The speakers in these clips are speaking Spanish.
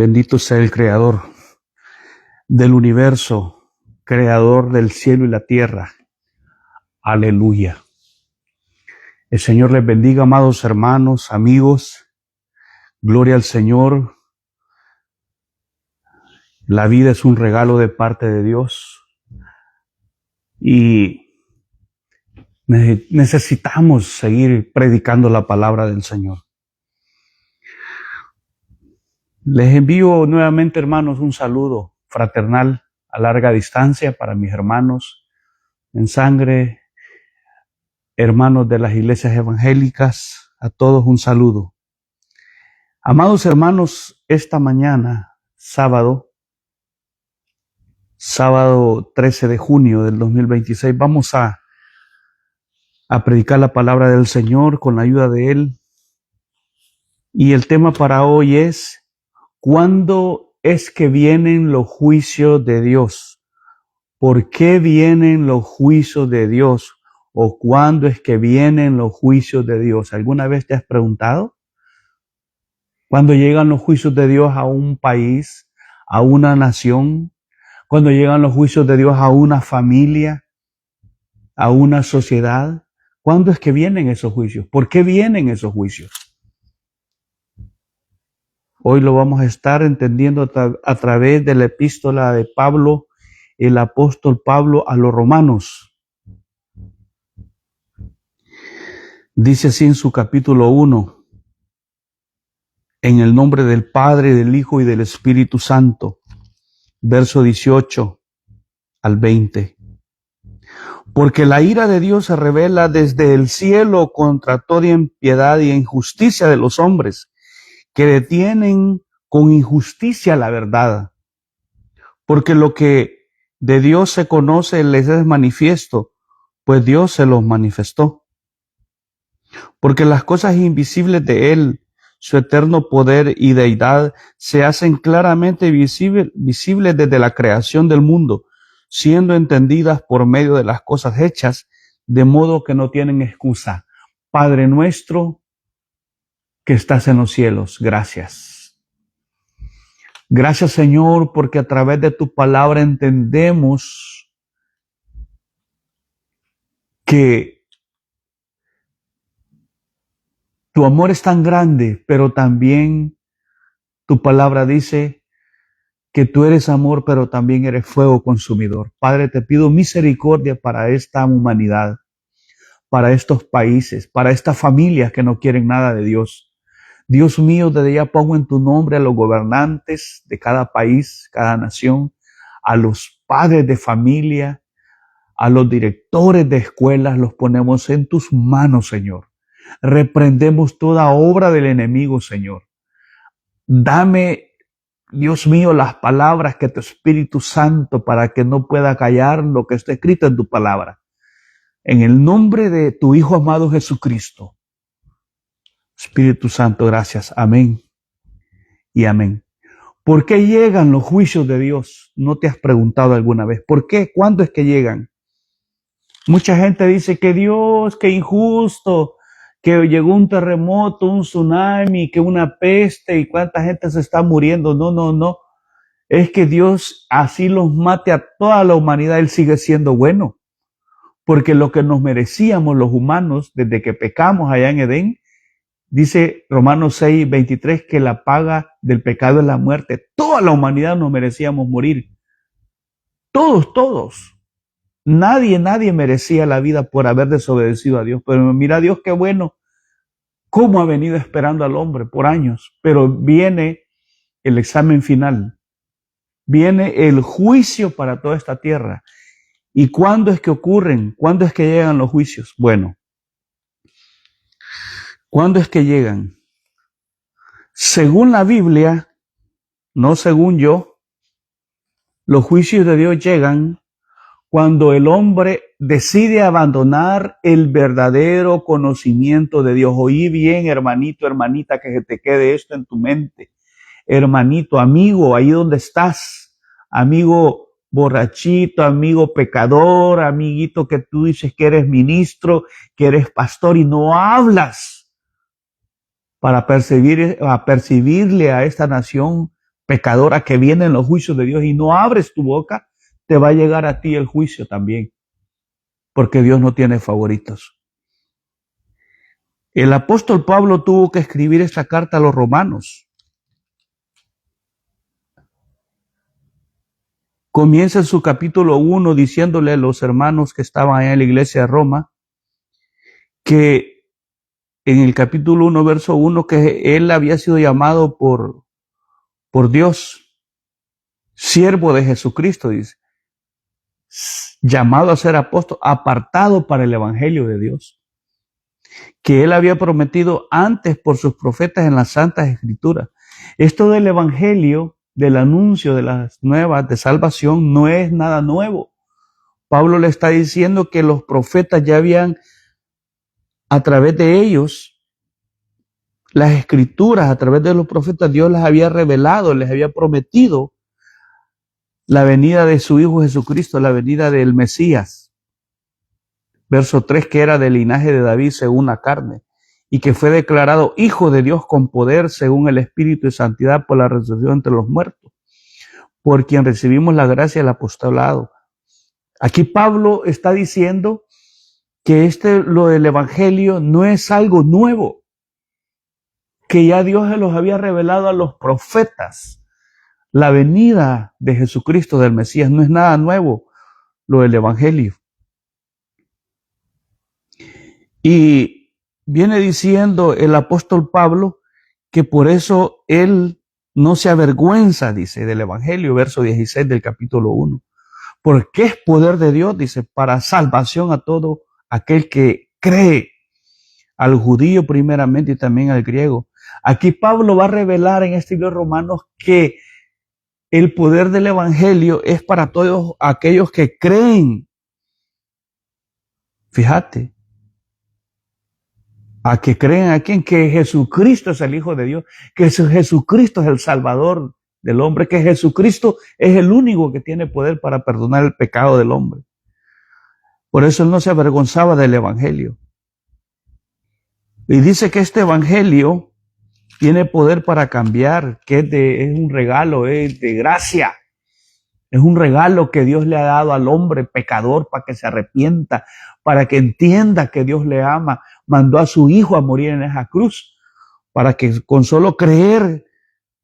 Bendito sea el Creador del universo, Creador del cielo y la tierra. Aleluya. El Señor les bendiga, amados hermanos, amigos. Gloria al Señor. La vida es un regalo de parte de Dios y necesitamos seguir predicando la palabra del Señor. Les envío nuevamente, hermanos, un saludo fraternal a larga distancia para mis hermanos en sangre, hermanos de las iglesias evangélicas, a todos un saludo. Amados hermanos, esta mañana, sábado 13 de junio del 2026, vamos a predicar la palabra del Señor con la ayuda de Él. Y el tema para hoy es: ¿cuándo es que vienen los juicios de Dios? ¿Por qué vienen los juicios de Dios? ¿O cuándo es que vienen los juicios de Dios? ¿Alguna vez te has preguntado? ¿Cuándo llegan los juicios de Dios a un país, a una nación? ¿Cuándo llegan los juicios de Dios a una familia, a una sociedad? ¿Cuándo es que vienen esos juicios? ¿Por qué vienen esos juicios? Hoy lo vamos a estar entendiendo a través de la epístola de Pablo, el apóstol Pablo a los romanos. Dice así en su capítulo 1, en el nombre del Padre, del Hijo y del Espíritu Santo, verso 18 al 20. Porque la ira de Dios se revela desde el cielo contra toda impiedad y injusticia de los hombres, que detienen con injusticia la verdad. Porque lo que de Dios se conoce les es manifiesto, pues Dios se los manifestó. Porque las cosas invisibles de Él, su eterno poder y deidad, se hacen claramente visibles desde la creación del mundo, siendo entendidas por medio de las cosas hechas, de modo que no tienen excusa. Padre nuestro que estás en los cielos, gracias. Gracias, Señor, porque a través de tu palabra entendemos que tu amor es tan grande, pero también tu palabra dice que tú eres amor, pero también eres fuego consumidor. Padre, te pido misericordia para esta humanidad, para estos países, para estas familias que no quieren nada de Dios. Dios mío, desde ya pongo en tu nombre a los gobernantes de cada país, cada nación, a los padres de familia, a los directores de escuelas, los ponemos en tus manos, Señor. Reprendemos toda obra del enemigo, Señor. Dame, Dios mío, las palabras que tu Espíritu Santo, para que no pueda callar lo que está escrito en tu palabra. En el nombre de tu Hijo amado Jesucristo. Espíritu Santo, gracias. Amén y amén. ¿Por qué llegan los juicios de Dios? ¿No te has preguntado alguna vez? ¿Por qué? ¿Cuándo es que llegan? Mucha gente dice que Dios, que injusto, que llegó un terremoto, un tsunami, que una peste y cuánta gente se está muriendo. No. Es que Dios así los mate a toda la humanidad, Él sigue siendo bueno. Porque lo que nos merecíamos los humanos desde que pecamos allá en Edén, dice Romanos 6:23 que la paga del pecado es la muerte. Toda la humanidad nos merecíamos morir. Todos. Nadie merecía la vida por haber desobedecido a Dios. Pero mira Dios qué bueno, cómo ha venido esperando al hombre por años. Pero viene el examen final. Viene el juicio para toda esta tierra. ¿Y cuándo es que ocurren? ¿Cuándo es que llegan los juicios? Bueno, ¿cuándo es que llegan? Según la Biblia, no según yo, los juicios de Dios llegan cuando el hombre decide abandonar el verdadero conocimiento de Dios. Oí bien, hermanito, hermanita, que se te quede esto en tu mente. Hermanito, amigo, ahí donde estás, amigo borrachito, amigo pecador, amiguito que tú dices que eres ministro, que eres pastor y no hablas para percibirle a esta nación pecadora, que vienen los juicios de Dios y no abres tu boca, te va a llegar a ti el juicio también, porque Dios no tiene favoritos. El apóstol Pablo tuvo que escribir esta carta a los romanos. Comienza en su capítulo 1 diciéndole a los hermanos que estaban allá en la iglesia de Roma, que en el capítulo 1, verso 1, que él había sido llamado por Dios, siervo de Jesucristo, dice, llamado a ser apóstol, apartado para el evangelio de Dios, que él había prometido antes por sus profetas en las santas escrituras. Esto del evangelio, del anuncio de las nuevas de salvación, no es nada nuevo. Pablo le está diciendo que los profetas ya habían, a través de ellos, las escrituras, a través de los profetas, Dios les había revelado, les había prometido la venida de su Hijo Jesucristo, la venida del Mesías. Verso 3, que era del linaje de David según la carne, y que fue declarado Hijo de Dios con poder según el Espíritu y santidad por la resurrección entre los muertos, por quien recibimos la gracia del apostolado. Aquí Pablo está diciendo que lo del evangelio no es algo nuevo, que ya Dios se los había revelado a los profetas. La venida de Jesucristo, del Mesías, no es nada nuevo, lo del evangelio. Y viene diciendo el apóstol Pablo que por eso él no se avergüenza, dice, del evangelio, verso 16 del capítulo 1. Porque es poder de Dios, dice, para salvación a todo aquel que cree, al judío primeramente y también al griego. Aquí Pablo va a revelar en este libro de Romanos que el poder del evangelio es para todos aquellos que creen. Fíjate, a que creen aquí en que Jesucristo es el Hijo de Dios, que Jesucristo es el Salvador del hombre, que Jesucristo es el único que tiene poder para perdonar el pecado del hombre. Por eso él no se avergonzaba del evangelio. Y dice que este evangelio tiene poder para cambiar, que es un regalo, es de gracia. Es un regalo que Dios le ha dado al hombre pecador para que se arrepienta, para que entienda que Dios le ama. Mandó a su Hijo a morir en esa cruz para que con solo creer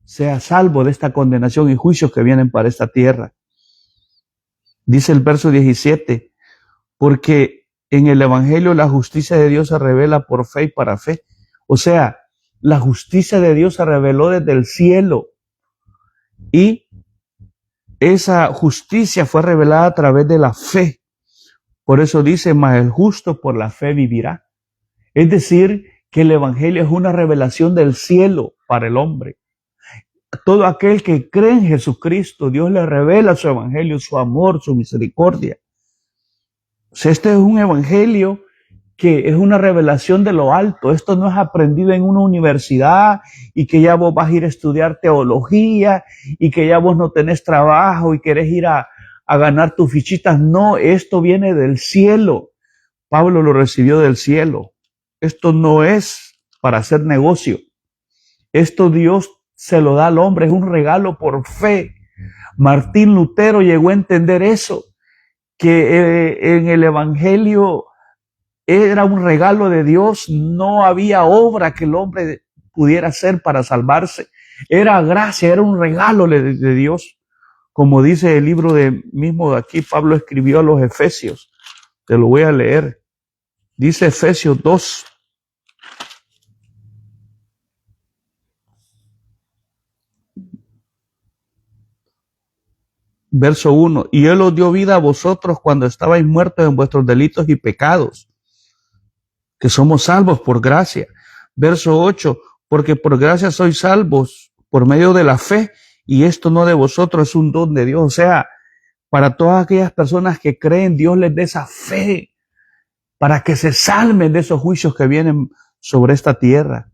sea salvo de esta condenación y juicios que vienen para esta tierra. Dice el verso 17, porque en el evangelio la justicia de Dios se revela por fe y para fe. O sea, la justicia de Dios se reveló desde el cielo y esa justicia fue revelada a través de la fe. Por eso dice, mas el justo por la fe vivirá. Es decir, que el evangelio es una revelación del cielo para el hombre. Todo aquel que cree en Jesucristo, Dios le revela su evangelio, su amor, su misericordia. O sea, este es un evangelio que es una revelación de lo alto. Esto no es aprendido en una universidad y que ya vos vas a ir a estudiar teología y que ya vos no tenés trabajo y querés ir a ganar tus fichitas. No, esto viene del cielo. Pablo lo recibió del cielo. Esto no es para hacer negocio. Esto Dios se lo da al hombre, es un regalo por fe. Martín Lutero llegó a entender eso, que en el evangelio era un regalo de Dios, no había obra que el hombre pudiera hacer para salvarse. Era gracia, era un regalo de Dios. Como dice el libro mismo de aquí, Pablo escribió a los Efesios. Te lo voy a leer. Dice Efesios 2. Verso 1. Y Él os dio vida a vosotros cuando estabais muertos en vuestros delitos y pecados, que somos salvos por gracia. Verso 8, porque por gracia sois salvos por medio de la fe, y esto no de vosotros, es un don de Dios. O sea, para todas aquellas personas que creen, Dios les dé esa fe para que se salven de esos juicios que vienen sobre esta tierra.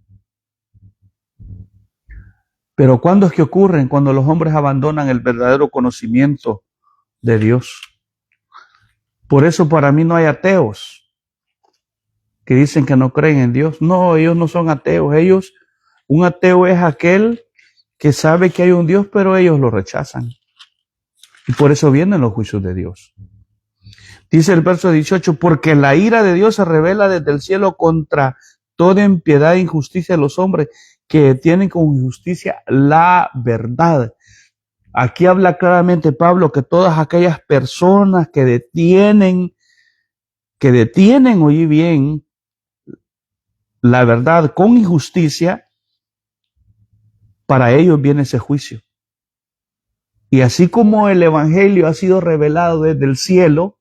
Pero ¿cuándo es que ocurren? Cuando los hombres abandonan el verdadero conocimiento de Dios. Por eso para mí no hay ateos que dicen que no creen en Dios. No, ellos no son ateos. Un ateo es aquel que sabe que hay un Dios, pero ellos lo rechazan. Y por eso vienen los juicios de Dios. Dice el verso 18, porque la ira de Dios se revela desde el cielo contra toda impiedad e injusticia de los hombres que detienen con injusticia la verdad. Aquí habla claramente Pablo que todas aquellas personas que detienen, oí bien, la verdad con injusticia, para ellos viene ese juicio. Y así como el evangelio ha sido revelado desde el cielo,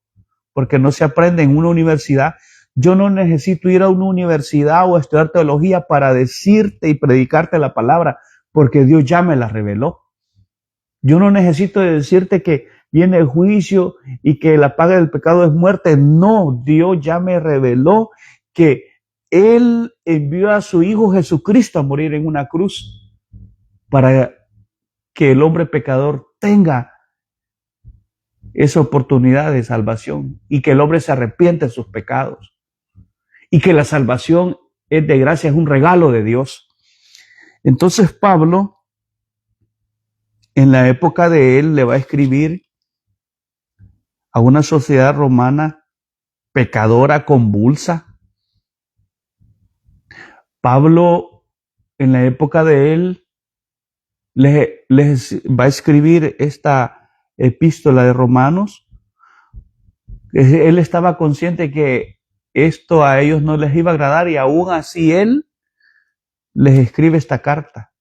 porque no se aprende en una universidad, yo no necesito ir a una universidad o estudiar teología para decirte y predicarte la palabra, porque Dios ya me la reveló. Yo no necesito decirte que viene el juicio y que la paga del pecado es muerte. No, Dios ya me reveló que Él envió a su Hijo Jesucristo a morir en una cruz para que el hombre pecador tenga esa oportunidad de salvación y que el hombre se arrepiente de sus pecados y que la salvación es de gracia, es un regalo de Dios. Entonces Pablo, en la época de él, le va a escribir a una sociedad romana pecadora, convulsa. Pablo, en la época de él, les va a escribir esta epístola de Romanos. Él estaba consciente que esto a ellos no les iba a agradar y aún así él les escribe esta carta.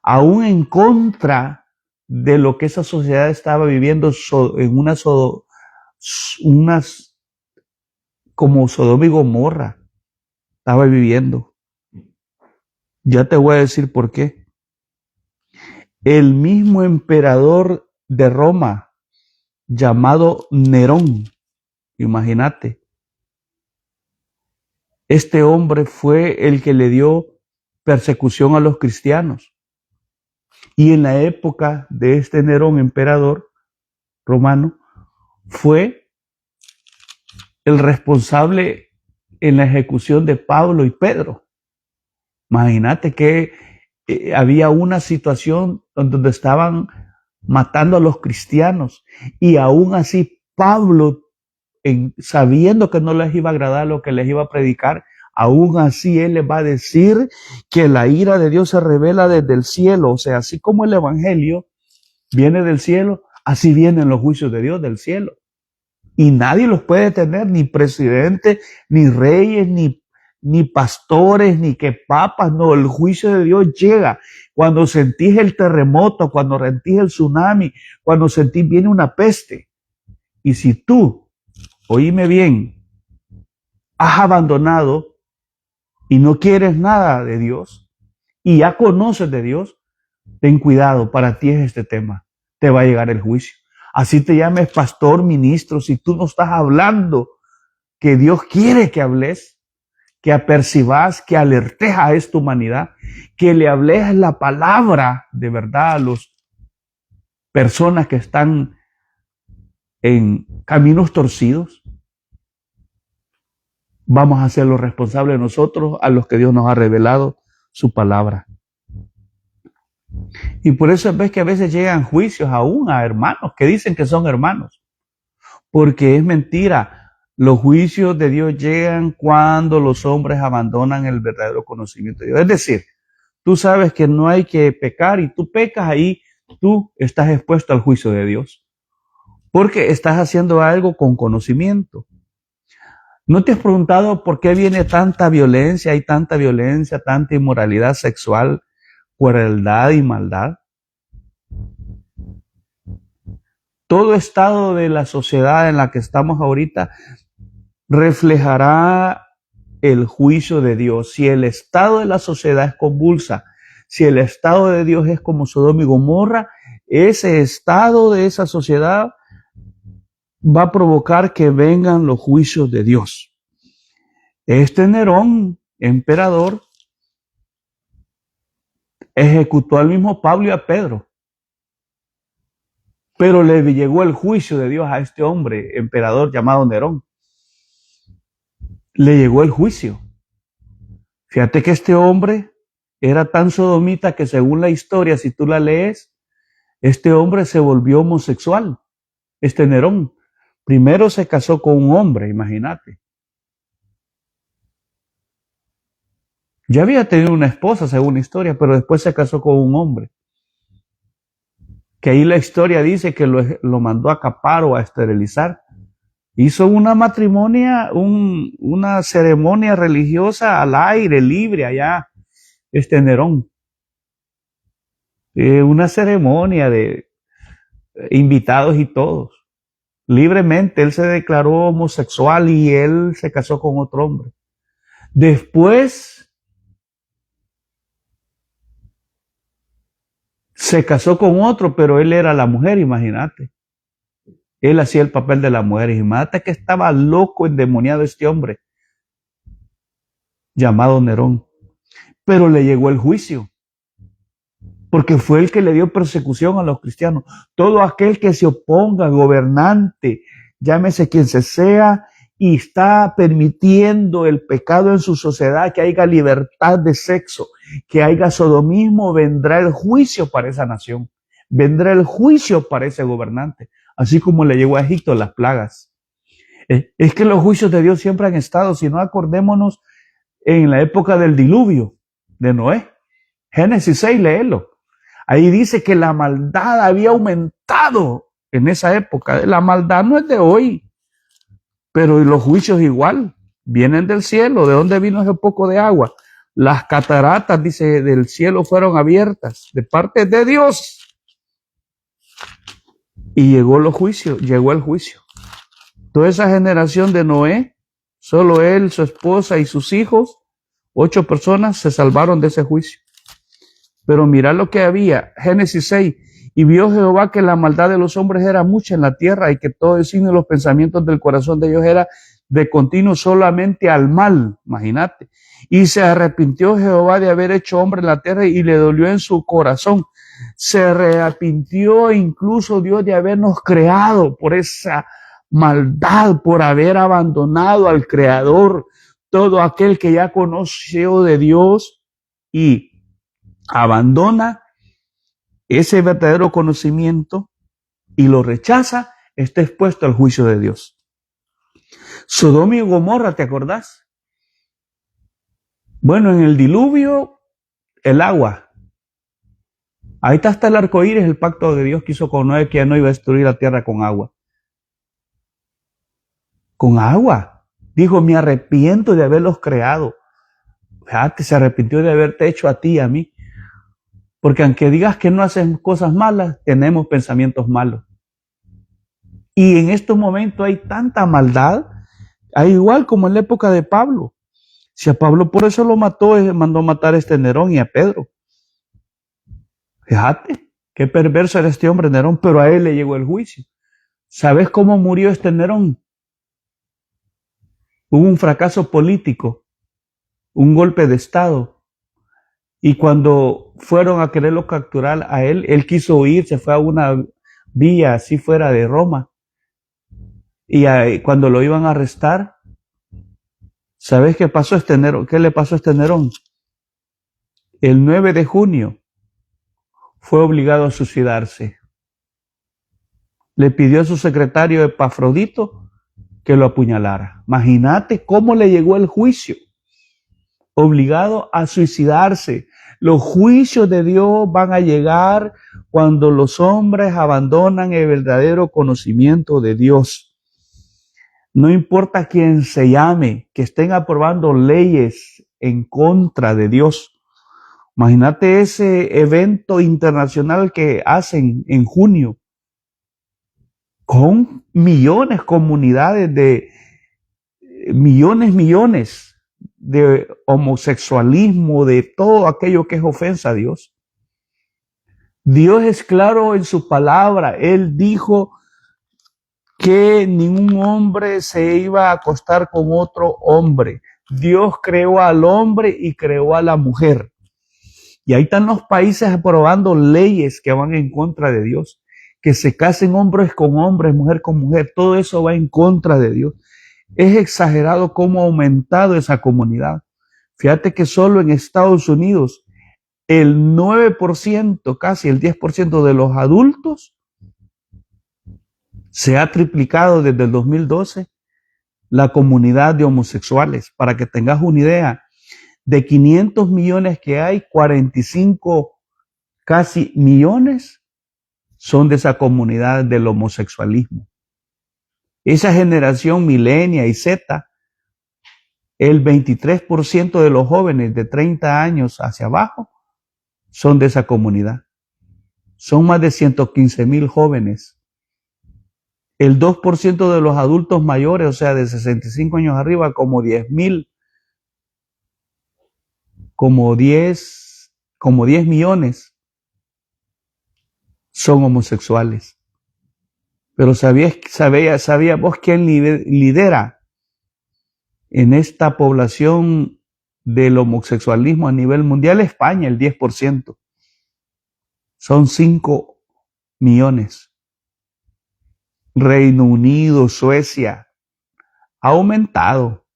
Aún en contra de lo que esa sociedad estaba viviendo en unas como Sodoma y Gomorra estaba viviendo. Ya te voy a decir por qué. El mismo emperador de Roma, llamado Nerón, imagínate, este hombre fue el que le dio persecución a los cristianos. Y en la época de este Nerón, emperador romano, fue el responsable en la ejecución de Pablo y Pedro. Imagínate que había una situación donde estaban matando a los cristianos y aún así Pablo, sabiendo que no les iba a agradar lo que les iba a predicar, aún así él les va a decir que la ira de Dios se revela desde el cielo. O sea, así como el evangelio viene del cielo, así vienen los juicios de Dios del cielo. Y nadie los puede tener, ni presidentes, ni reyes, ni pastores, ni que papas. No, el juicio de Dios llega. Cuando sentís el terremoto, cuando sentís el tsunami, cuando sentís viene una peste. Y si tú, oíme bien, has abandonado y no quieres nada de Dios y ya conoces de Dios, ten cuidado, para ti es este tema. Te va a llegar el juicio. Así te llames pastor, ministro, si tú no estás hablando que Dios quiere que hables, que apercibas, que alertes a esta humanidad, que le hables la palabra de verdad a las personas que están en caminos torcidos, vamos a ser los responsables nosotros a los que Dios nos ha revelado su palabra. Y por eso ves que a veces llegan juicios aún a hermanos que dicen que son hermanos, porque es mentira. Los juicios de Dios llegan cuando los hombres abandonan el verdadero conocimiento de Dios. Es decir, tú sabes que no hay que pecar y tú pecas, ahí tú estás expuesto al juicio de Dios, porque estás haciendo algo con conocimiento. ¿No te has preguntado por qué viene tanta violencia, hay tanta violencia, tanta inmoralidad sexual, crueldad y maldad? Todo estado de la sociedad en la que estamos ahorita reflejará el juicio de Dios. Si el estado de la sociedad es convulsa, si el estado de Dios es como Sodoma y Gomorra, ese estado de esa sociedad va a provocar que vengan los juicios de Dios. Este Nerón, emperador, ejecutó al mismo Pablo y a Pedro, pero le llegó el juicio de Dios a este hombre, emperador llamado Nerón. Le llegó el juicio. Fíjate que este hombre era tan sodomita que según la historia, si tú la lees, este hombre se volvió homosexual, este Nerón. Primero se casó con un hombre, imagínate. Ya había tenido una esposa, según la historia, pero después se casó con un hombre. Que ahí la historia dice que lo mandó a capar o a esterilizar. Hizo una una ceremonia religiosa al aire libre allá, este Nerón. Una ceremonia de invitados y todos. Libremente, él se declaró homosexual y él se casó con otro hombre. Después se casó con otro, pero él era la mujer, imagínate. Él hacía el papel de la mujer. Imagínate que estaba loco, endemoniado este hombre, llamado Nerón. Pero le llegó el juicio, porque fue el que le dio persecución a los cristianos. Todo aquel que se oponga, gobernante, llámese quien se sea, y está permitiendo el pecado en su sociedad, que haya libertad de sexo, que haya sodomismo, vendrá el juicio para esa nación. Vendrá el juicio para ese gobernante, así como le llegó a Egipto las plagas. Es que los juicios de Dios siempre han estado, si no acordémonos en la época del diluvio de Noé. Génesis 6, léelo. Ahí dice que la maldad había aumentado en esa época. La maldad no es de hoy, pero los juicios igual vienen del cielo. ¿De dónde vino ese poco de agua? Las cataratas, dice, del cielo fueron abiertas de parte de Dios. Y llegó el juicio. Toda esa generación de Noé, solo él, su esposa y sus hijos, 8 personas se salvaron de ese juicio. Pero mira lo que había, Génesis 6, y vio Jehová que la maldad de los hombres era mucha en la tierra y que todo el signo de los pensamientos del corazón de ellos era de continuo solamente al mal, imagínate. Y se arrepintió Jehová de haber hecho hombre en la tierra y le dolió en su corazón. Se arrepintió incluso Dios de habernos creado por esa maldad, por haber abandonado al Creador, todo aquel que ya conoció de Dios y abandona ese verdadero conocimiento y lo rechaza, está expuesto al juicio de Dios. Sodoma y Gomorra, ¿te acordás? Bueno, en el diluvio, el agua. Ahí está el arco iris, el pacto de Dios que hizo con Noé, que ya no iba a destruir la tierra con agua. Con agua. Dijo, me arrepiento de haberlos creado. Fíjate, se arrepintió de haberte hecho a ti y a mí. Porque aunque digas que no haces cosas malas, tenemos pensamientos malos. Y en estos momentos hay tanta maldad, hay igual como en la época de Pablo. Si a Pablo por eso lo mató, mandó matar a este Nerón y a Pedro. Fíjate, qué perverso era este hombre Nerón, pero a él le llegó el juicio. ¿Sabes cómo murió este Nerón? Hubo un fracaso político, un golpe de Estado. Y cuando fueron a quererlo capturar a él, él quiso huir, se fue a una villa así fuera de Roma. Y cuando lo iban a arrestar, ¿sabes qué pasó a este Nerón? ¿Qué le pasó a este Nerón? El 9 de junio fue obligado a suicidarse. Le pidió a su secretario Epafrodito que lo apuñalara. Imagínate cómo le llegó el juicio. Obligado a suicidarse. Los juicios de Dios van a llegar cuando los hombres abandonan el verdadero conocimiento de Dios. No importa quién se llame, que estén aprobando leyes en contra de Dios. Imagínate ese evento internacional que hacen en junio con millones, comunidades de millones de homosexualismo, de todo aquello que es ofensa a Dios. Dios es claro en su palabra. Él dijo que ningún hombre se iba a acostar con otro hombre. Dios creó al hombre y creó a la mujer. Y ahí están los países aprobando leyes que van en contra de Dios. Que se casen hombres con hombres, mujer con mujer. Todo eso va en contra de Dios. Es exagerado cómo ha aumentado esa comunidad. Fíjate que solo en Estados Unidos el 9%, casi el 10% de los adultos se ha triplicado desde el 2012 la comunidad de homosexuales. Para que tengas una idea, de 500 millones que hay, 45 casi millones son de esa comunidad del homosexualismo. Esa generación milenia y Z, el 23% de los jóvenes de 30 años hacia abajo son de esa comunidad. Son más de 115,000 jóvenes. El 2% de los adultos mayores, o sea, de 65 años arriba, como 10,000, como 10 millones son homosexuales. Pero ¿sabía vos quién lidera en esta población del homosexualismo a nivel mundial? España, el 10%. Son 5 millones. Reino Unido, Suecia, ha aumentado.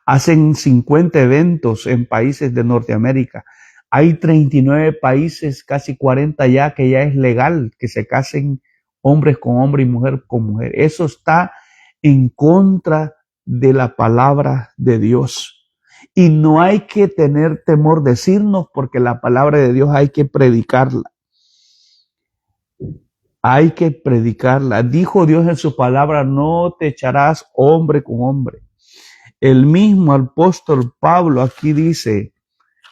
Hacen 50 eventos en países de Norteamérica. Hay 39 países, casi 40 ya, que ya es legal que se casen hombres con hombre y mujer con mujer. Eso está en contra de la palabra de Dios. Y no hay que tener temor de decirnos, porque la palabra de Dios hay que predicarla. Hay que predicarla. Dijo Dios en su palabra, no te echarás hombre con hombre. El mismo apóstol Pablo aquí dice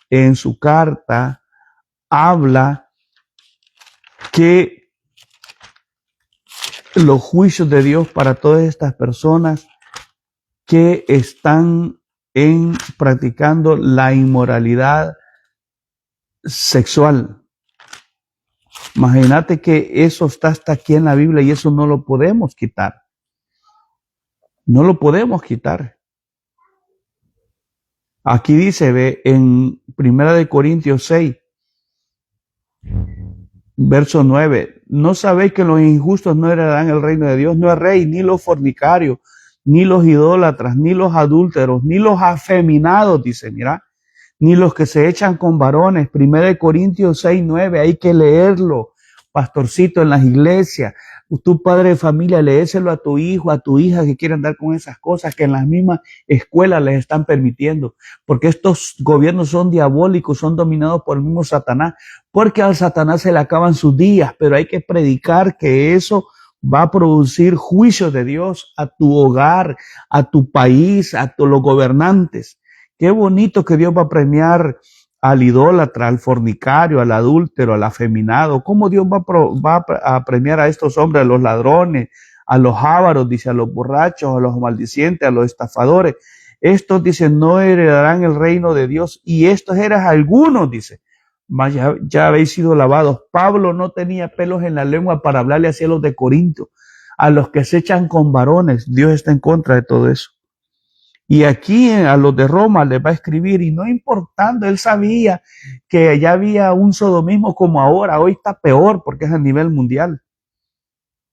en su carta, habla que los juicios de Dios para todas estas personas que están practicando la inmoralidad sexual. Imagínate que eso está hasta aquí en la Biblia y eso no lo podemos quitar. No lo podemos quitar. Aquí dice, ve, en 1 Corintios 6, verso 9, ¿no sabéis que los injustos no heredarán el reino de Dios? No es rey, ni los fornicarios, ni los idólatras, ni los adúlteros, ni los afeminados, dice, mira, ni los que se echan con varones. 1 Corintios 6, 9, hay que leerlo, pastorcito, en las iglesias. Tu padre de familia, léeselo a tu hijo, a tu hija que quiere andar con esas cosas que en las mismas escuelas les están permitiendo. Porque estos gobiernos son diabólicos, son dominados por el mismo Satanás. Porque al Satanás se le acaban sus días, pero hay que predicar que eso va a producir juicio de Dios a tu hogar, a tu país, a los gobernantes. Qué bonito que Dios va a premiar al idólatra, al fornicario, al adúltero, al afeminado. ¿Cómo Dios va a premiar a estos hombres, a los ladrones, a los ávaros, dice, a los borrachos, a los maldicientes, a los estafadores? Estos, dice, no heredarán el reino de Dios. Y estos eran algunos, dice, mas ya habéis sido lavados. Pablo no tenía pelos en la lengua para hablarle hacia los de Corinto, a los que se echan con varones. Dios está en contra de todo eso. Y aquí a los de Roma les va a escribir, y no importando, él sabía que ya había un sodomismo como ahora, hoy está peor porque es a nivel mundial.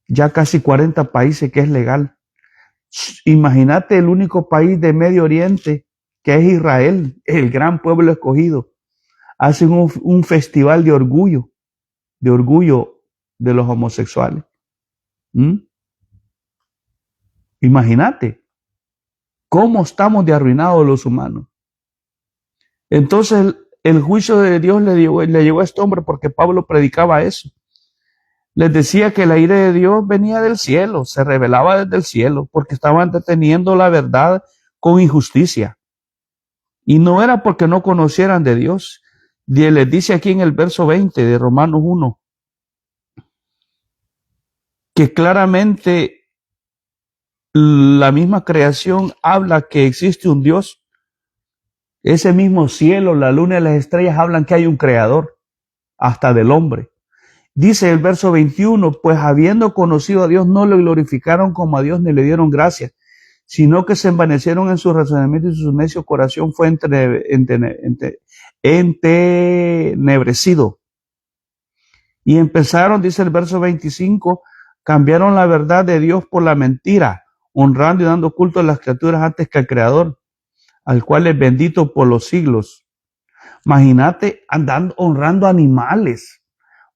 Ya casi 40 países que es legal. Imagínate el único país de Medio Oriente que es Israel, el gran pueblo escogido. Hacen un festival de orgullo de los homosexuales. Imagínate. ¿Cómo estamos de arruinados los humanos? Entonces el juicio de Dios le llegó a este hombre porque Pablo predicaba eso. Les decía que el aire de Dios venía del cielo, se revelaba desde el cielo, porque estaban deteniendo la verdad con injusticia. Y no era porque no conocieran de Dios. Y les dice aquí en el verso 20 de Romanos 1, que claramente la misma creación habla que existe un Dios. Ese mismo cielo, la luna y las estrellas hablan que hay un creador, hasta del hombre. Dice el verso 21, pues habiendo conocido a Dios, no le glorificaron como a Dios ni le dieron gracias, sino que se envanecieron en su razonamiento y su necio corazón fue entenebrecido. Y empezaron, dice el verso 25, cambiaron la verdad de Dios por la mentira, honrando y dando culto a las criaturas antes que al Creador, al cual es bendito por los siglos. Imagínate andando, honrando animales.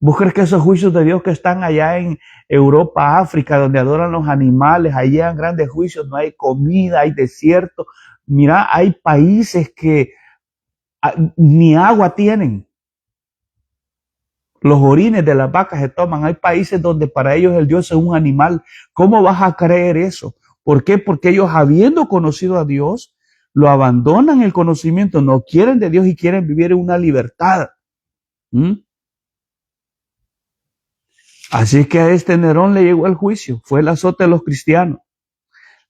¿Vos crees que esos juicios de Dios que están allá en Europa, África, donde adoran los animales, allí hay grandes juicios, no hay comida, hay desierto? Mira, hay países que ni agua tienen. Los orines de las vacas se toman. Hay países donde para ellos el Dios es un animal. ¿Cómo vas a creer eso? ¿Por qué? Porque ellos, habiendo conocido a Dios, lo abandonan el conocimiento, no quieren de Dios y quieren vivir en una libertad. Así que a este Nerón le llegó el juicio, fue el azote de los cristianos.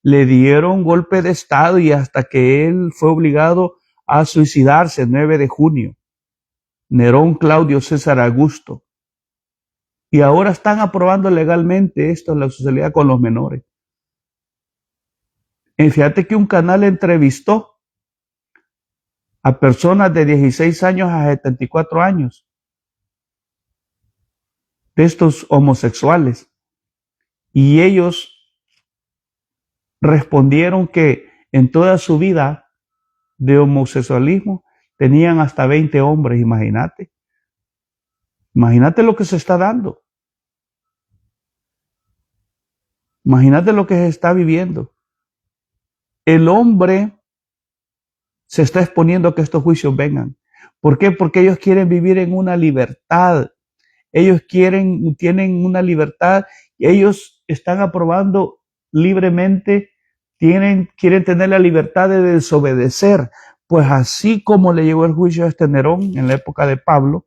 Le dieron golpe de estado y hasta que él fue obligado a suicidarse el 9 de junio. Nerón Claudio César Augusto. Y ahora están aprobando legalmente esto en la sociedad con los menores. Y fíjate que un canal entrevistó a personas de 16 años a 74 años, de estos homosexuales. Y ellos respondieron que en toda su vida de homosexualismo tenían hasta 20 hombres, imagínate. Imagínate lo que se está dando. Imagínate lo que se está viviendo. El hombre se está exponiendo a que estos juicios vengan. ¿Por qué? Porque ellos quieren vivir en una libertad. Ellos tienen una libertad. Ellos están aprobando libremente, quieren tener la libertad de desobedecer. Pues así como le llegó el juicio a este Nerón en la época de Pablo,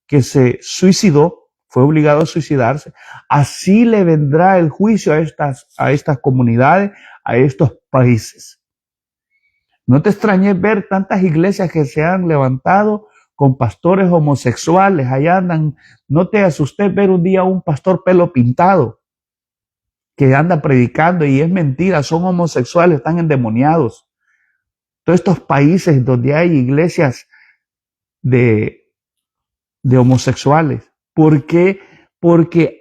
que se suicidó, fue obligado a suicidarse, así le vendrá el juicio a estas comunidades, a estos países. No te extrañes ver tantas iglesias que se han levantado con pastores homosexuales, allá andan. No te asustes ver un día un pastor pelo pintado que anda predicando y es mentira, son homosexuales, están endemoniados. Todos estos países donde hay iglesias de homosexuales. ¿Por qué? Porque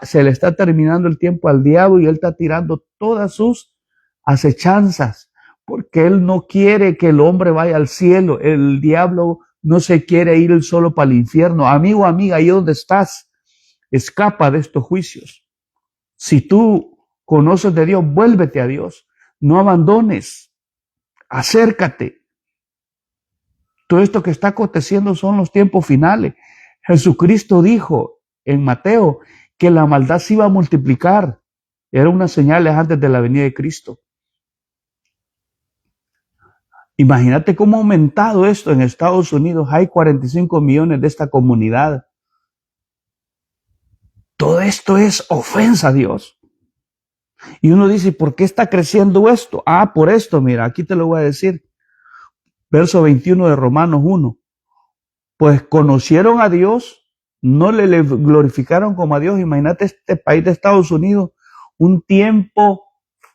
se le está terminando el tiempo al diablo y él está tirando todas sus acechanzas, porque él no quiere que el hombre vaya al cielo. El diablo no se quiere ir él solo para el infierno. Amigo, amiga, ahí donde estás, escapa de estos juicios. Si tú conoces de Dios, vuélvete a Dios. No abandones. Acércate. Todo esto que está aconteciendo son los tiempos finales. Jesucristo dijo en Mateo que la maldad se iba a multiplicar. Era una señal antes de la venida de Cristo. Imagínate cómo ha aumentado esto en Estados Unidos. Hay 45 millones de esta comunidad. Todo esto es ofensa a Dios. Y uno dice, ¿por qué está creciendo esto? Por esto, mira, aquí te lo voy a decir. Verso 21 de Romanos 1. Pues conocieron a Dios, no le glorificaron como a Dios. Imagínate este país de Estados Unidos,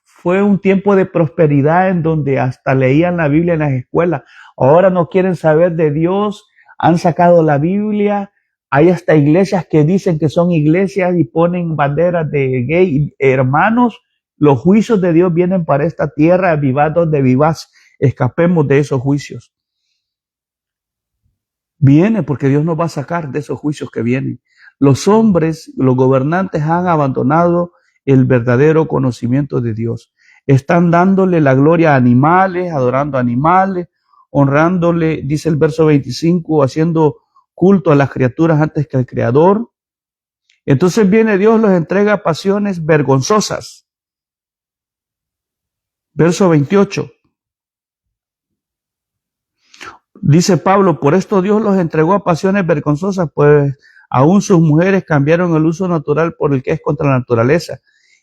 fue un tiempo de prosperidad en donde hasta leían la Biblia en las escuelas. Ahora no quieren saber de Dios, han sacado la Biblia. Hay hasta iglesias que dicen que son iglesias y ponen banderas de gay. Hermanos, los juicios de Dios vienen para esta tierra, vivad donde vivas, escapemos de esos juicios. Viene porque Dios nos va a sacar de esos juicios que vienen. Los hombres, los gobernantes han abandonado el verdadero conocimiento de Dios. Están dándole la gloria a animales, adorando animales, honrándole, dice el verso 25, haciendo culto a las criaturas antes que al Creador. Entonces viene Dios, los entrega a pasiones vergonzosas. Verso 28. Dice Pablo, por esto Dios los entregó a pasiones vergonzosas, pues aún sus mujeres cambiaron el uso natural por el que es contra la naturaleza.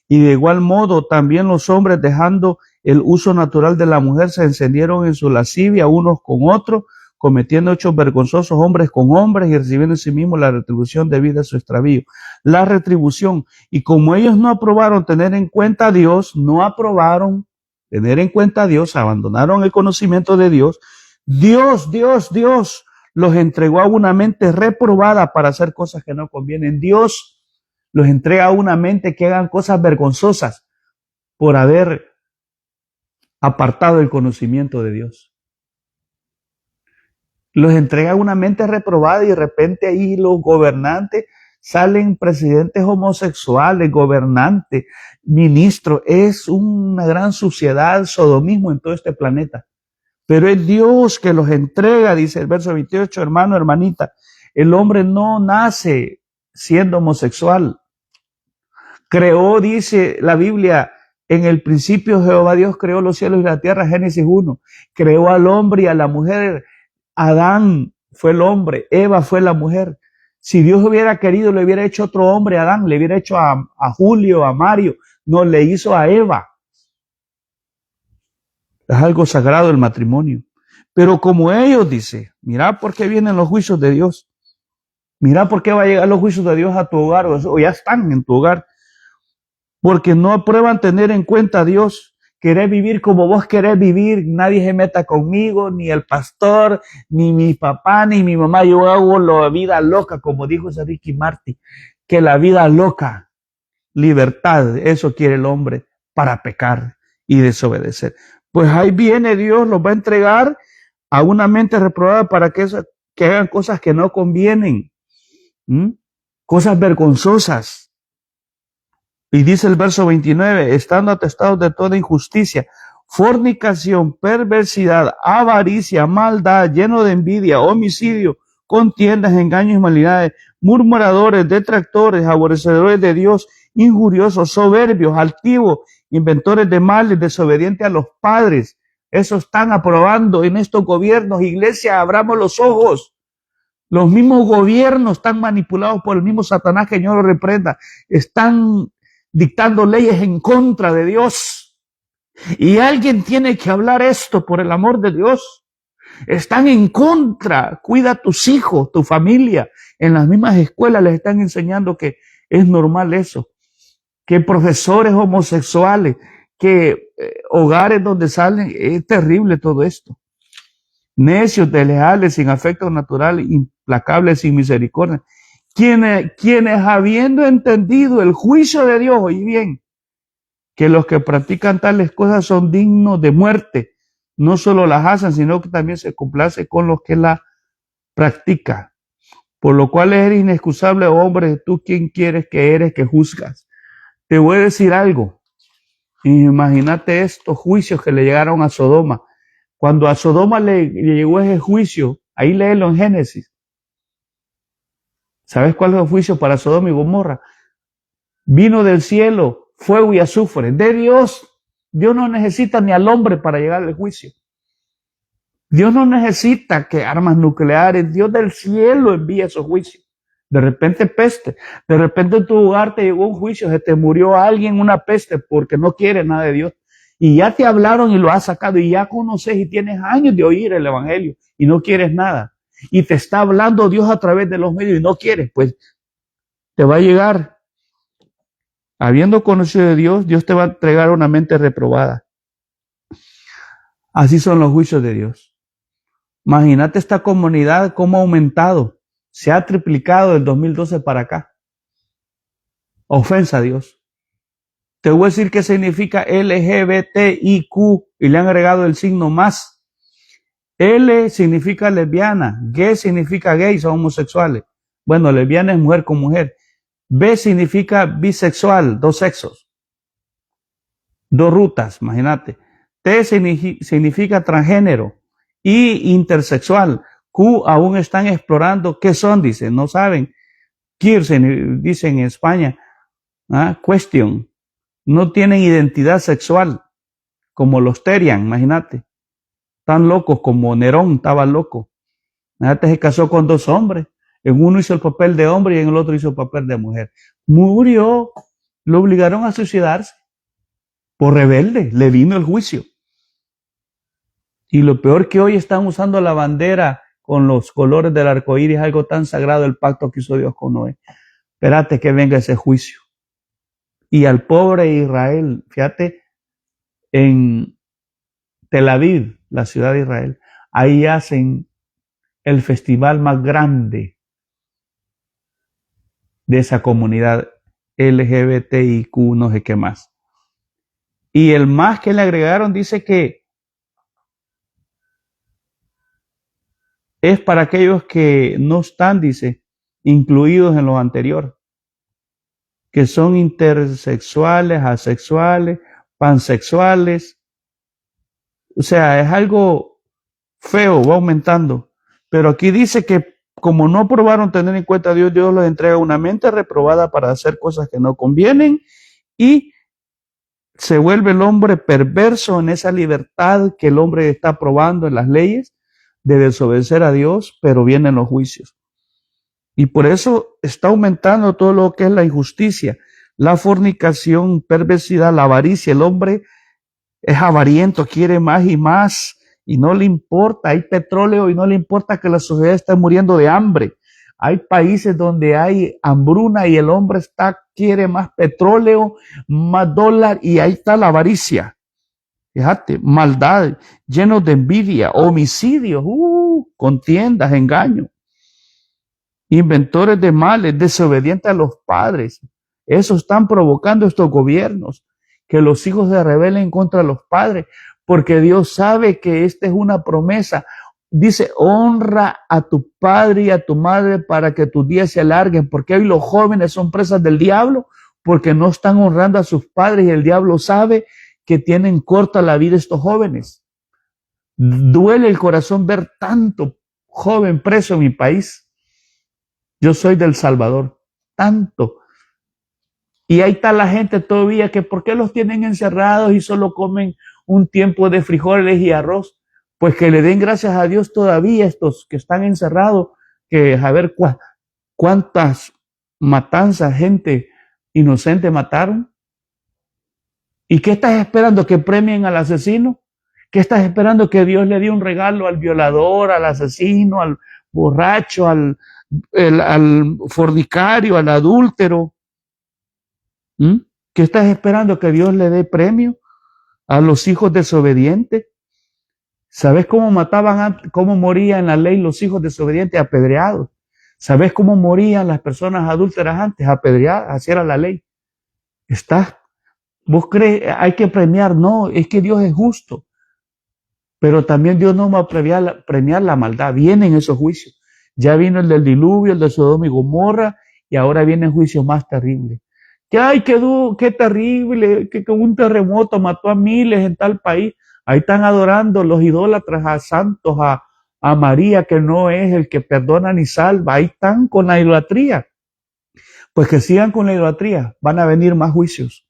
Y de igual modo, también los hombres, dejando el uso natural de la mujer, se encendieron en su lascivia unos con otros, cometiendo hechos vergonzosos hombres con hombres y recibiendo en sí mismos la retribución debida a su extravío. La retribución. Y como ellos no aprobaron tener en cuenta a Dios, abandonaron el conocimiento de Dios, Dios los entregó a una mente reprobada para hacer cosas que no convienen. Dios los entrega a una mente que hagan cosas vergonzosas por haber apartado el conocimiento de Dios. Los entrega a una mente reprobada y de repente ahí los gobernantes salen presidentes homosexuales, gobernantes, ministros. Es una gran suciedad, sodomismo en todo este planeta. Pero es Dios que los entrega, dice el verso 28, hermano, hermanita. El hombre no nace siendo homosexual. Creó, dice la Biblia, en el principio Jehová Dios creó los cielos y la tierra, Génesis 1. Creó al hombre y a la mujer. Adán fue el hombre, Eva fue la mujer. Si Dios hubiera querido, le hubiera hecho otro hombre a Adán, le hubiera hecho a Julio, a Mario. No, le hizo a Eva. Es algo sagrado el matrimonio. Pero como ellos, dice, mira por qué vienen los juicios de Dios. Mira por qué va a llegar los juicios de Dios a tu hogar, o ya están en tu hogar. Porque no aprueban tener en cuenta a Dios. Querés vivir como vos querés vivir. Nadie se meta conmigo, ni el pastor, ni mi papá, ni mi mamá. Yo hago la vida loca, como dijo ese Ricky Martin. Que la vida loca, libertad, eso quiere el hombre para pecar y desobedecer. Pues ahí viene Dios, los va a entregar a una mente reprobada para que hagan cosas que no convienen. Cosas vergonzosas. Y dice el verso 29, estando atestados de toda injusticia, fornicación, perversidad, avaricia, maldad, lleno de envidia, homicidio, contiendas, engaños y malignidades, murmuradores, detractores, aborrecedores de Dios, injuriosos, soberbios, altivos, inventores de males, desobedientes a los padres. Eso están aprobando en estos gobiernos. Iglesia, abramos los ojos. Los mismos gobiernos están manipulados por el mismo Satanás, que Dios lo reprenda. Están dictando leyes en contra de Dios. Y alguien tiene que hablar esto por el amor de Dios. Están en contra. Cuida a tus hijos, tu familia. En las mismas escuelas les están enseñando que es normal eso. Que profesores homosexuales, que hogares donde salen, es terrible todo esto. Necios, desleales, sin afecto natural, implacables, sin misericordia. Quienes habiendo entendido el juicio de Dios, oye bien, que los que practican tales cosas son dignos de muerte, no solo las hacen, sino que también se complace con los que la practican. Por lo cual eres inexcusable, hombre, tú quien quieres que eres que juzgas. Te voy a decir algo. Imagínate estos juicios que le llegaron a Sodoma. Cuando a Sodoma le llegó ese juicio, ahí léelo en Génesis. ¿Sabes cuál es el juicio para Sodoma y Gomorra? Vino del cielo fuego y azufre, de Dios. Dios no necesita ni al hombre para llegar al juicio. Dios no necesita que armas nucleares. Dios del cielo envía esos juicios. De repente peste. De repente en tu hogar te llegó un juicio, se te murió alguien, una peste, porque no quiere nada de Dios. Y ya te hablaron y lo has sacado y ya conoces y tienes años de oír el evangelio y no quieres nada. Y te está hablando Dios a través de los medios y no quieres, pues te va a llegar. Habiendo conocido de Dios, Dios te va a entregar una mente reprobada. Así son los juicios de Dios. Imagínate esta comunidad cómo ha aumentado. Se ha triplicado del 2012 para acá. Ofensa a Dios. Te voy a decir qué significa LGBTIQ y le han agregado el signo más. L significa lesbiana, G significa gay, son homosexuales. Bueno, lesbiana es mujer con mujer. B significa bisexual, dos sexos. Dos rutas, imagínate. T significa transgénero. I intersexual. Q aún están explorando qué son, dicen, no saben. Queer dicen en España. Question. No tienen identidad sexual, como los Terian, imagínate. Tan locos como Nerón estaba loco. Imagínate, se casó con dos hombres. En uno hizo el papel de hombre y en el otro hizo el papel de mujer. Murió. Lo obligaron a suicidarse. Por rebelde, le vino el juicio. Y lo peor que hoy están usando la bandera con los colores del arco iris, algo tan sagrado, el pacto que hizo Dios con Noé. Espérate que venga ese juicio. Y al pobre Israel, fíjate, en Tel Aviv, la ciudad de Israel, ahí hacen el festival más grande de esa comunidad LGBTIQ, no sé qué más. Y el más que le agregaron dice que es para aquellos que no están, dice, incluidos en lo anterior, que son intersexuales, asexuales, pansexuales. O sea, es algo feo, va aumentando. Pero aquí dice que como no probaron tener en cuenta a Dios, Dios les entrega una mente reprobada para hacer cosas que no convienen y se vuelve el hombre perverso en esa libertad que el hombre está probando en las leyes de desobedecer a Dios, pero vienen los juicios. Y por eso está aumentando todo lo que es la injusticia, la fornicación, perversidad, la avaricia. El hombre es avariento, quiere más y no le importa. Hay petróleo y no le importa que la sociedad esté muriendo de hambre. Hay países donde hay hambruna y el hombre quiere más petróleo, más dólar y ahí está la avaricia. Fíjate, maldad, llenos de envidia, homicidios, contiendas, engaños, inventores de males, desobedientes a los padres. Eso están provocando estos gobiernos, que los hijos se rebelen contra los padres, porque Dios sabe que esta es una promesa. Dice, honra a tu padre y a tu madre para que tus días se alarguen, porque hoy los jóvenes son presas del diablo, porque no están honrando a sus padres y el diablo sabe que tienen corta la vida estos jóvenes. Duele el corazón ver tanto joven preso en mi país. Yo soy del Salvador, tanto. Y ahí está la gente todavía que ¿por qué los tienen encerrados y solo comen un tiempo de frijoles y arroz? Pues que le den gracias a Dios todavía estos que están encerrados, que a ver cuántas matanzas, gente inocente mataron. ¿Y qué estás esperando? ¿Que premien al asesino? ¿Qué estás esperando? ¿Que Dios le dé un regalo al violador, al asesino, al borracho, al fornicario, al adúltero? ¿Qué estás esperando? ¿Que Dios le dé premio a los hijos desobedientes? ¿Sabes cómo cómo morían en la ley los hijos desobedientes? Apedreados. ¿Sabes cómo morían las personas adúlteras antes? Apedreadas. Así era la ley. ¿Vos crees? Hay que premiar. No, es que Dios es justo. Pero también Dios no va a premiar la maldad. Vienen esos juicios. Ya vino el del diluvio, el de Sodoma y Gomorra, y ahora vienen juicios más terribles. Qué terrible, que con un terremoto mató a miles en tal país. Ahí están adorando los idólatras a santos, a María, que no es el que perdona ni salva. Ahí están con la idolatría. Pues que sigan con la idolatría, van a venir más juicios.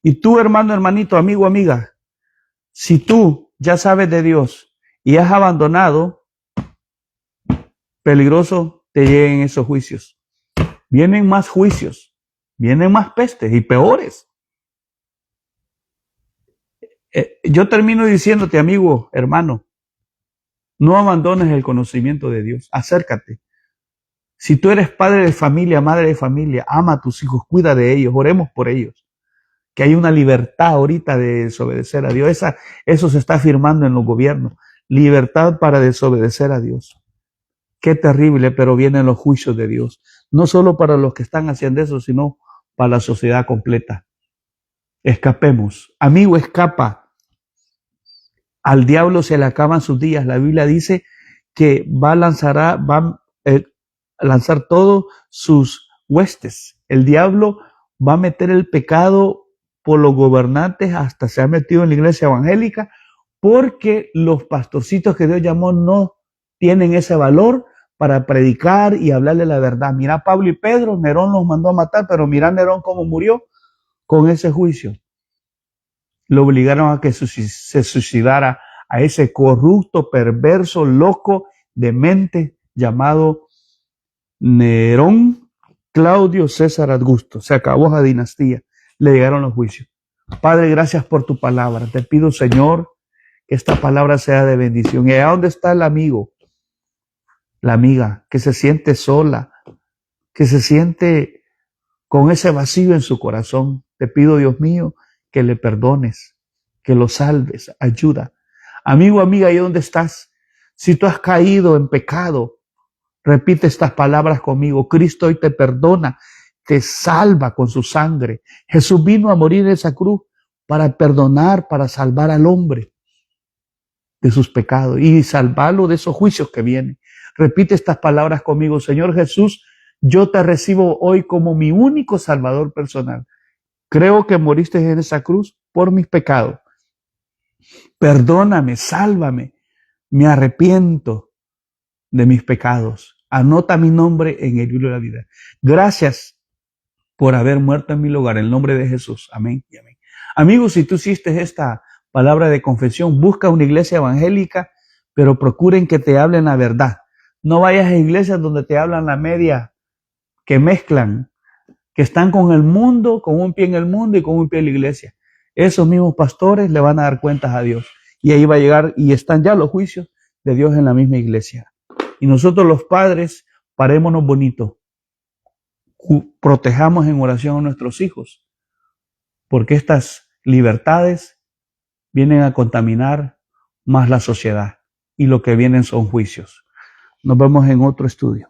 Y tú, hermano, hermanito, amigo, amiga, si tú ya sabes de Dios y has abandonado, peligroso te lleguen esos juicios. Vienen más juicios, vienen más pestes y peores. Yo termino diciéndote, amigo, hermano, no abandones el conocimiento de Dios, acércate. Si tú eres padre de familia, madre de familia, ama a tus hijos, cuida de ellos, oremos por ellos. Que hay una libertad ahorita de desobedecer a Dios. Eso se está afirmando en los gobiernos. Libertad para desobedecer a Dios. Qué terrible, pero vienen los juicios de Dios. No solo para los que están haciendo eso, sino para la sociedad completa. Escapemos. Amigo, escapa. Al diablo se le acaban sus días. La Biblia dice que va a lanzar todos sus huestes. El diablo va a meter el pecado por los gobernantes, hasta se ha metido en la iglesia evangélica, porque los pastorcitos que Dios llamó no tienen ese valor para predicar y hablarle la verdad. Mira Pablo y Pedro, Nerón los mandó a matar, pero mira Nerón cómo murió con ese juicio. Lo obligaron a que se suicidara a ese corrupto, perverso, loco, demente llamado Nerón, Claudio César Augusto. Se acabó esa dinastía. Le llegaron los juicios. Padre, gracias por tu palabra. Te pido, Señor, que esta palabra sea de bendición. ¿Y a dónde está el amigo? La amiga que se siente sola, que se siente con ese vacío en su corazón. Te pido, Dios mío, que le perdones, que lo salves, ayuda. Amigo, amiga, ¿y dónde estás? Si tú has caído en pecado, repite estas palabras conmigo. Cristo hoy te perdona, te salva con su sangre. Jesús vino a morir en esa cruz para perdonar, para salvar al hombre de sus pecados y salvarlo de esos juicios que vienen. Repite estas palabras conmigo. Señor Jesús, yo te recibo hoy como mi único Salvador personal. Creo que moriste en esa cruz por mis pecados. Perdóname, sálvame. Me arrepiento de mis pecados. Anota mi nombre en el libro de la vida. Gracias por haber muerto en mi lugar. En el nombre de Jesús. Amén y amén. Amigos, si tú hiciste esta palabra de confesión, busca una iglesia evangélica, pero procuren que te hablen la verdad. No vayas a iglesias donde te hablan la media, que mezclan, que están con el mundo, con un pie en el mundo y con un pie en la iglesia. Esos mismos pastores le van a dar cuentas a Dios. Y ahí va a llegar, y están ya los juicios de Dios en la misma iglesia. Y nosotros los padres, parémonos bonito. Protejamos en oración a nuestros hijos, porque estas libertades vienen a contaminar más la sociedad, y lo que vienen son juicios. Nos vemos en otro estudio.